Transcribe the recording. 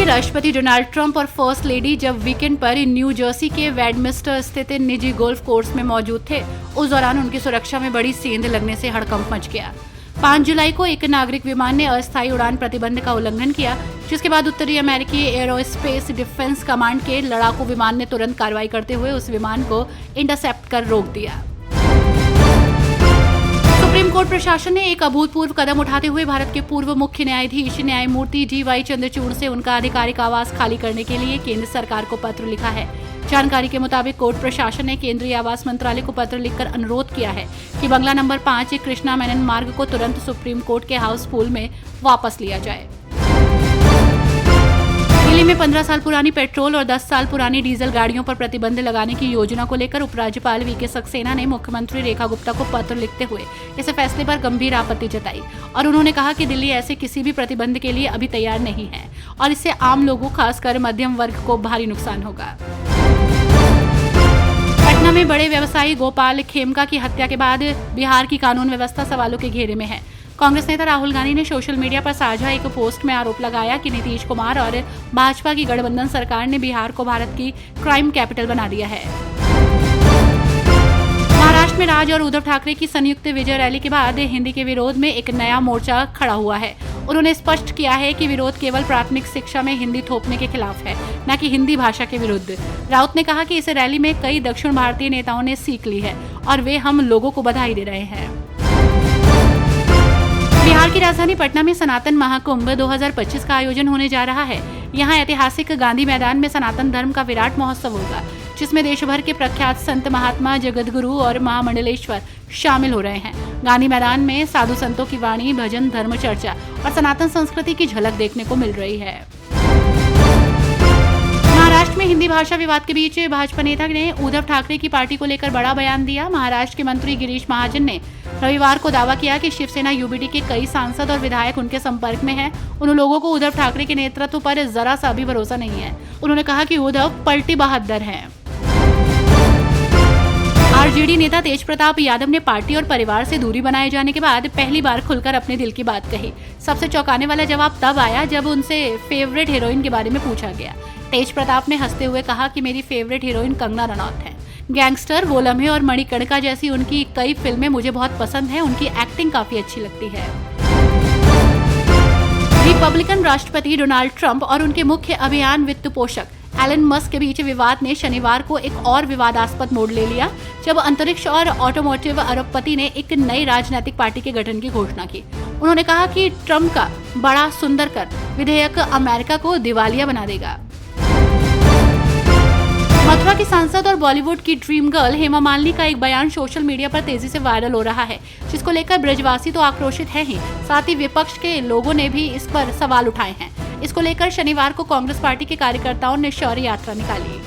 राष्ट्रपति Donald Trump और first lady जब वीकेंड पर न्यू जर्सी के वेडमिस्टर स्थित निजी गोल्फ कोर्स में मौजूद थे, उस दौरान उनकी सुरक्षा में बड़ी सेंध लगने से हड़कंप मच गया। 5 जुलाई को एक नागरिक विमान ने अस्थायी उड़ान प्रतिबंध का उल्लंघन किया, जिसके बाद उत्तरी अमेरिकी एरोस्पेस डिफेंस कमांड के लड़ाकू विमान ने तुरंत कार्रवाई करते हुए उस विमान को इंटरसेप्ट कर रोक दिया। सुप्रीम कोर्ट प्रशासन ने एक अभूतपूर्व कदम उठाते हुए भारत के पूर्व मुख्य न्यायाधीश न्यायमूर्ति DY चंद्रचूड़ से उनका आधिकारिक आवास खाली करने के लिए केंद्र सरकार को पत्र लिखा है। जानकारी के मुताबिक कोर्ट प्रशासन ने केंद्रीय आवास मंत्रालय को पत्र लिखकर अनुरोध किया है कि बंगला नंबर 5 कृष्णा मेनन मार्ग को तुरंत सुप्रीम कोर्ट के हाउसफुल में वापस लिया जाए। दिल्ली में 15 साल पुरानी पेट्रोल और 10 साल पुरानी डीजल गाड़ियों पर प्रतिबंध लगाने की योजना को लेकर उपराज्यपाल VK सक्सेना ने मुख्यमंत्री रेखा गुप्ता को पत्र लिखते हुए इस फैसले पर गंभीर आपत्ति जताई और उन्होंने कहा कि दिल्ली ऐसे किसी भी प्रतिबंध के लिए अभी तैयार नहीं है और इससे आम लोगों, खासकर मध्यम वर्ग को भारी नुकसान होगा। पटना में बड़े व्यवसायी गोपाल खेमका की हत्या के बाद बिहार की कानून व्यवस्था सवालों के घेरे में है। कांग्रेस नेता राहुल गांधी ने सोशल मीडिया पर साझा एक पोस्ट में आरोप लगाया कि नीतीश कुमार और भाजपा की गठबंधन सरकार ने बिहार को भारत की क्राइम कैपिटल बना दिया है। महाराष्ट्र में राज और उद्धव ठाकरे की संयुक्त विजय रैली के बाद हिंदी के विरोध में एक नया मोर्चा खड़ा हुआ है। उन्होंने स्पष्ट किया है कि विरोध केवल प्राथमिक शिक्षा में हिंदी थोपने के खिलाफ है, न कि हिंदी भाषा के विरुद्ध। राउत ने कहा कि इस रैली में कई दक्षिण भारतीय नेताओं ने सीख ली है और वे हम लोगों को बधाई दे रहे हैं। बिहार की राजधानी पटना में सनातन महाकुंभ 2025 का आयोजन होने जा रहा है। यहाँ ऐतिहासिक गांधी मैदान में सनातन धर्म का विराट महोत्सव होगा, जिसमें देश भर के प्रख्यात संत, महात्मा, जगतगुरु और महामंडलेश्वर शामिल हो रहे हैं। गांधी मैदान में साधु संतों की वाणी, भजन, धर्म चर्चा और सनातन संस्कृति की झलक देखने को मिल रही है। महाराष्ट्र में हिंदी भाषा विवाद के बीच भाजपा नेता ने उद्धव ठाकरे की पार्टी को लेकर बड़ा बयान दिया। महाराष्ट्र के मंत्री गिरीश महाजन ने रविवार को दावा किया कि शिवसेना UBD के कई सांसद और विधायक उनके संपर्क में हैं। उन लोगों को उद्धव ठाकरे के नेतृत्व पर जरा सा भी भरोसा नहीं है। उन्होंने कहा कि उद्धव पलटी बहादुर हैं। RJD नेता तेज प्रताप यादव ने पार्टी और परिवार से दूरी बनाए जाने के बाद पहली बार खुलकर अपने दिल की बात कही। सबसे चौंकाने वाला जवाब तब आया जब उनसे फेवरेट हीरोइन के बारे में पूछा गया। तेज प्रताप ने हंसते हुए कहा कि मेरी फेवरेट हीरोइन कंगना रनौत है। गैंगस्टर, वो लम्हे और मणिकर्णिका जैसी उनकी कई फिल्में मुझे बहुत पसंद हैं। उनकी एक्टिंग काफी अच्छी लगती है। रिपब्लिकन राष्ट्रपति डोनाल्ड ट्रंप और उनके मुख्य अभियान वित्त पोषक एलन मस्क के बीच विवाद ने शनिवार को एक और विवादास्पद मोड़ ले लिया, जब अंतरिक्ष और ऑटोमोटिव अरबपति ने एक नई राजनीतिक पार्टी के गठन की घोषणा की। उन्होंने कहा कि ट्रंप का बड़ा सुंदर कर विधेयक अमेरिका को दिवालिया बना देगा। मथुरा की सांसद और बॉलीवुड की ड्रीम गर्ल हेमा मालिनी का एक बयान सोशल मीडिया पर तेजी से वायरल हो रहा है, जिसको लेकर ब्रजवासी तो आक्रोशित है ही, साथ ही विपक्ष के लोगों ने भी इस पर सवाल उठाए हैं। इसको लेकर शनिवार को कांग्रेस पार्टी के कार्यकर्ताओं ने शौर्य यात्रा निकाली।